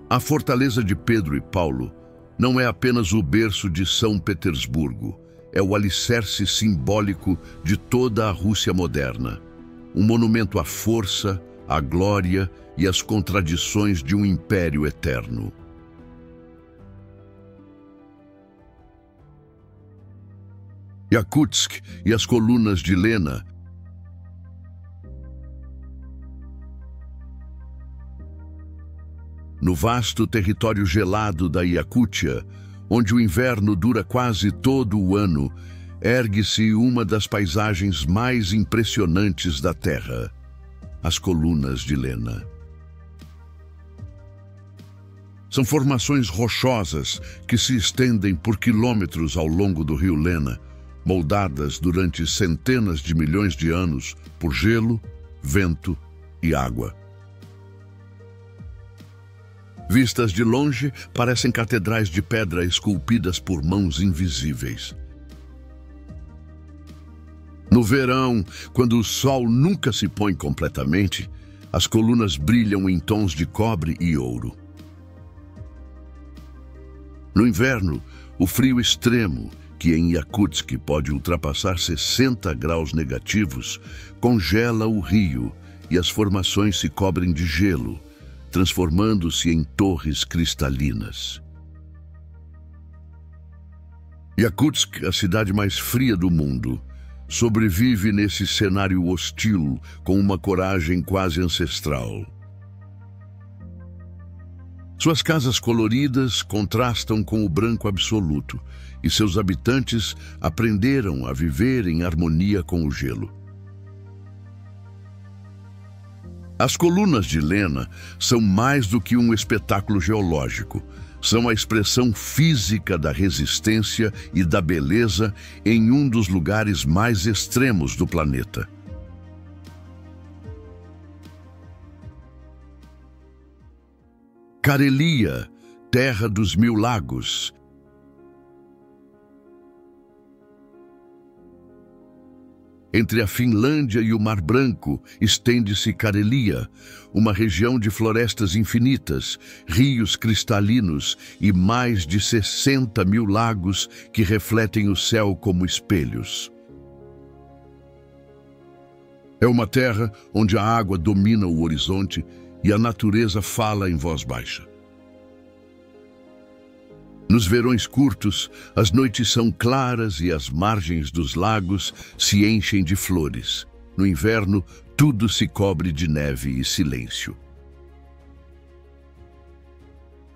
A Fortaleza de Pedro e Paulo não é apenas o berço de São Petersburgo, é o alicerce simbólico de toda a Rússia moderna, um monumento à força, à glória e às contradições de um império eterno. Yakutsk e as colunas de Lena. No vasto território gelado da Iacútia, onde o inverno dura quase todo o ano, ergue-se uma das paisagens mais impressionantes da Terra, as colunas de Lena. São formações rochosas que se estendem por quilômetros ao longo do rio Lena, moldadas durante centenas de milhões de anos por gelo, vento e água. Vistas de longe, parecem catedrais de pedra esculpidas por mãos invisíveis. No verão, quando o sol nunca se põe completamente, as colunas brilham em tons de cobre e ouro. No inverno, o frio extremo, que em Yakutsk pode ultrapassar 60 graus negativos, congela o rio e as formações se cobrem de gelo, transformando-se em torres cristalinas. Yakutsk, a cidade mais fria do mundo, sobrevive nesse cenário hostil com uma coragem quase ancestral. Suas casas coloridas contrastam com o branco absoluto e seus habitantes aprenderam a viver em harmonia com o gelo. As colunas de Lena são mais do que um espetáculo geológico. São a expressão física da resistência e da beleza em um dos lugares mais extremos do planeta. Carelia, terra dos 1000 lagos. Entre a Finlândia e o Mar Branco estende-se Carelia, uma região de florestas infinitas, rios cristalinos e mais de 60.000 lagos que refletem o céu como espelhos. É uma terra onde a água domina o horizonte e a natureza fala em voz baixa. Nos verões curtos, as noites são claras e as margens dos lagos se enchem de flores. No inverno, tudo se cobre de neve e silêncio.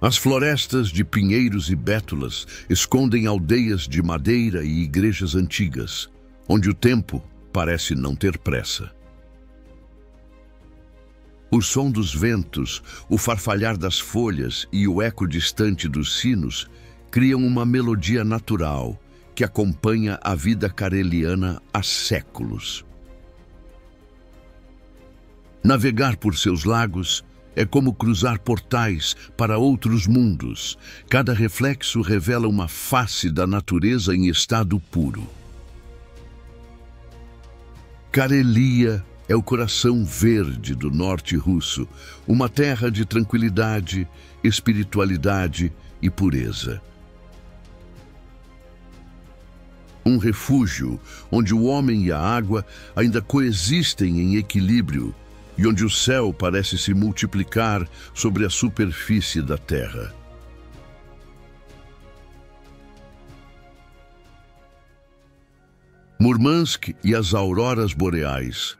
As florestas de pinheiros e bétulas escondem aldeias de madeira e igrejas antigas, onde o tempo parece não ter pressa. O som dos ventos, o farfalhar das folhas e o eco distante dos sinos criam uma melodia natural que acompanha a vida careliana há séculos. Navegar por seus lagos é como cruzar portais para outros mundos. Cada reflexo revela uma face da natureza em estado puro. Carelia é o coração verde do norte russo, uma terra de tranquilidade, espiritualidade e pureza. Um refúgio onde o homem e a água ainda coexistem em equilíbrio e onde o céu parece se multiplicar sobre a superfície da terra. Murmansk e as auroras boreais.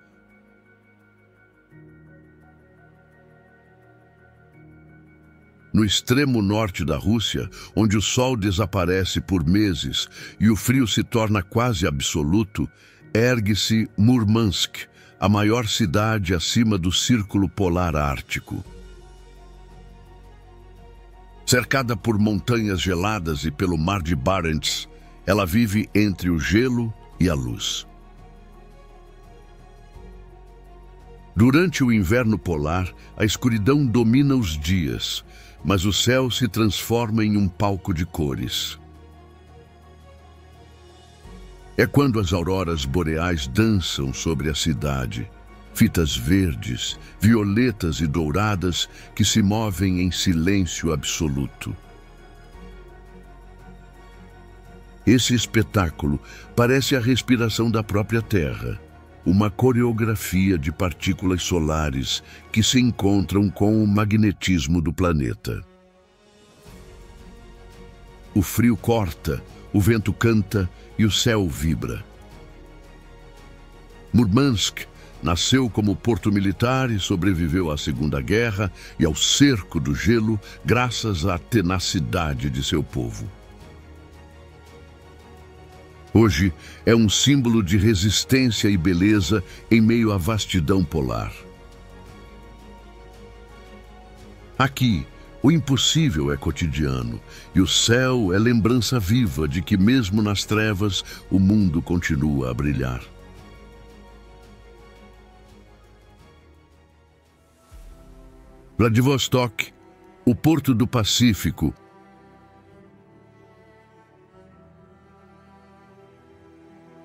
No extremo norte da Rússia, onde o sol desaparece por meses e o frio se torna quase absoluto, ergue-se Murmansk, a maior cidade acima do Círculo Polar Ártico. Cercada por montanhas geladas e pelo Mar de Barents, ela vive entre o gelo e a luz. Durante o inverno polar, a escuridão domina os dias, mas o céu se transforma em um palco de cores. É quando as auroras boreais dançam sobre a cidade, fitas verdes, violetas e douradas que se movem em silêncio absoluto. Esse espetáculo parece a respiração da própria Terra, uma coreografia de partículas solares que se encontram com o magnetismo do planeta. O frio corta, o vento canta e o céu vibra. Murmansk nasceu como porto militar e sobreviveu à Segunda Guerra e ao cerco do gelo graças à tenacidade de seu povo. Hoje é um símbolo de resistência e beleza em meio à vastidão polar. Aqui, o impossível é cotidiano, e o céu é lembrança viva de que mesmo nas trevas o mundo continua a brilhar. Vladivostok, o porto do Pacífico.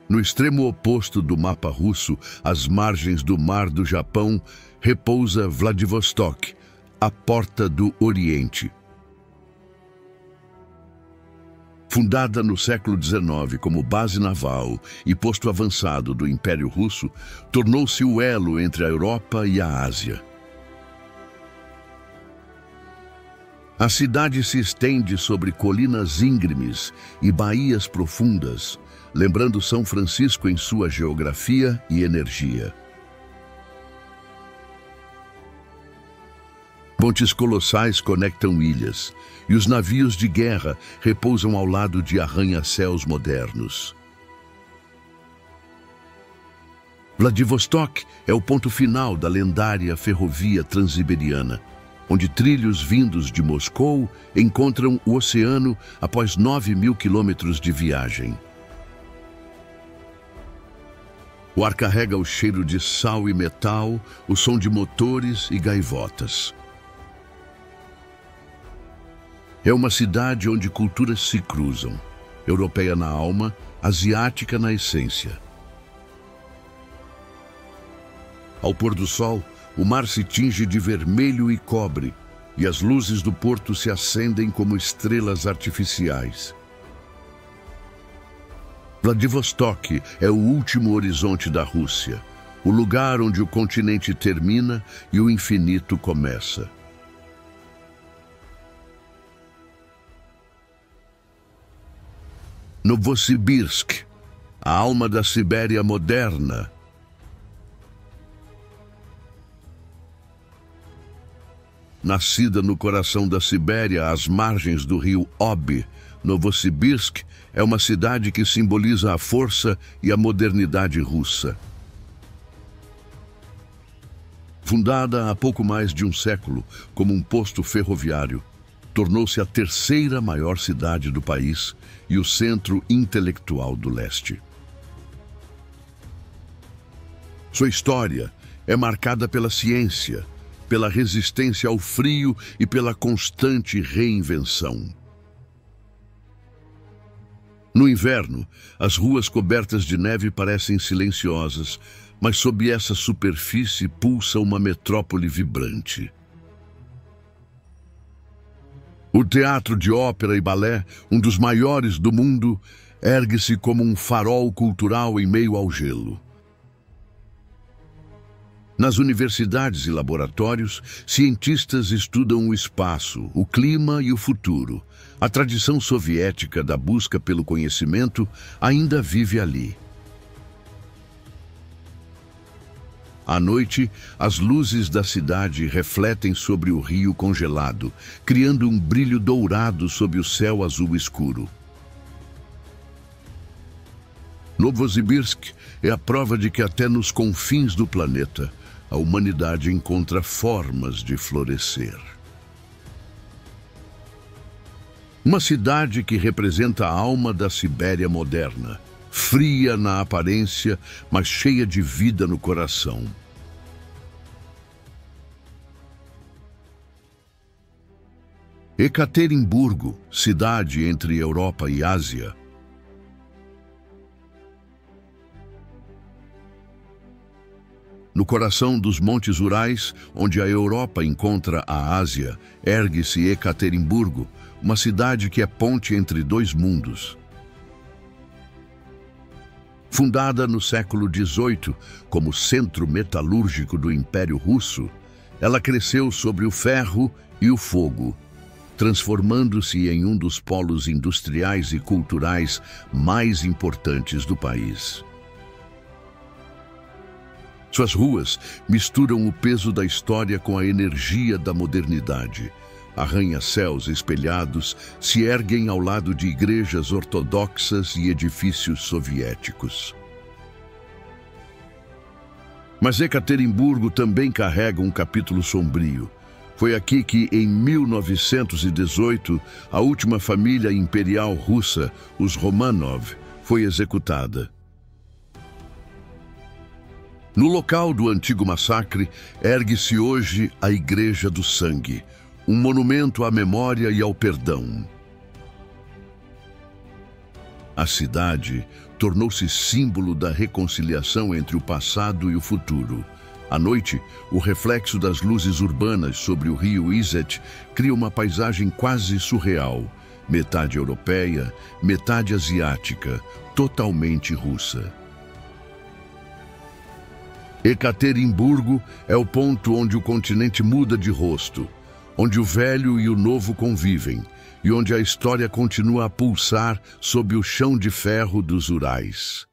No extremo oposto do mapa russo, às margens do Mar do Japão, repousa Vladivostok, a porta do Oriente. Fundada no século XIX como base naval e posto avançado do Império Russo, tornou-se o elo entre a Europa e a Ásia. A cidade se estende sobre colinas íngremes e baías profundas, lembrando São Francisco em sua geografia e energia. Pontes colossais conectam ilhas, e os navios de guerra repousam ao lado de arranha-céus modernos. Vladivostok é o ponto final da lendária ferrovia transiberiana, onde trilhos vindos de Moscou encontram o oceano após 9.000 quilômetros de viagem. O ar carrega o cheiro de sal e metal, o som de motores e gaivotas. É uma cidade onde culturas se cruzam, europeia na alma, asiática na essência. Ao pôr do sol, o mar se tinge de vermelho e cobre, e as luzes do porto se acendem como estrelas artificiais. Vladivostok é o último horizonte da Rússia, o lugar onde o continente termina e o infinito começa. Novosibirsk, a alma da Sibéria moderna. Nascida no coração da Sibéria, às margens do rio Oby, Novosibirsk é uma cidade que simboliza a força e a modernidade russa. Fundada há pouco mais de um século como um posto ferroviário, tornou-se a terceira maior cidade do país e o centro intelectual do leste. Sua história é marcada pela ciência, pela resistência ao frio e pela constante reinvenção. No inverno, as ruas cobertas de neve parecem silenciosas, mas sob essa superfície pulsa uma metrópole vibrante. O teatro de ópera e balé, um dos maiores do mundo, ergue-se como um farol cultural em meio ao gelo. Nas universidades e laboratórios, cientistas estudam o espaço, o clima e o futuro. A tradição soviética da busca pelo conhecimento ainda vive ali. À noite, as luzes da cidade refletem sobre o rio congelado, criando um brilho dourado sob o céu azul escuro. Novosibirsk é a prova de que até nos confins do planeta, a humanidade encontra formas de florescer. Uma cidade que representa a alma da Sibéria moderna, fria na aparência, mas cheia de vida no coração. Ekaterimburgo, cidade entre Europa e Ásia. No coração dos Montes Urais, onde a Europa encontra a Ásia, ergue-se Ekaterimburgo, uma cidade que é ponte entre dois mundos. Fundada no século XVIII como centro metalúrgico do Império Russo, ela cresceu sobre o ferro e o fogo, transformando-se em um dos polos industriais e culturais mais importantes do país. Suas ruas misturam o peso da história com a energia da modernidade. Arranha-céus espelhados se erguem ao lado de igrejas ortodoxas e edifícios soviéticos. Mas Ekaterimburgo também carrega um capítulo sombrio. Foi aqui que, em 1918, a última família imperial russa, os Romanov, foi executada. No local do antigo massacre, ergue-se hoje a Igreja do Sangue, um monumento à memória e ao perdão. A cidade tornou-se símbolo da reconciliação entre o passado e o futuro. À noite, o reflexo das luzes urbanas sobre o rio Izet cria uma paisagem quase surreal, metade europeia, metade asiática, totalmente russa. Ekaterimburgo é o ponto onde o continente muda de rosto, onde o velho e o novo convivem e onde a história continua a pulsar sob o chão de ferro dos Urais.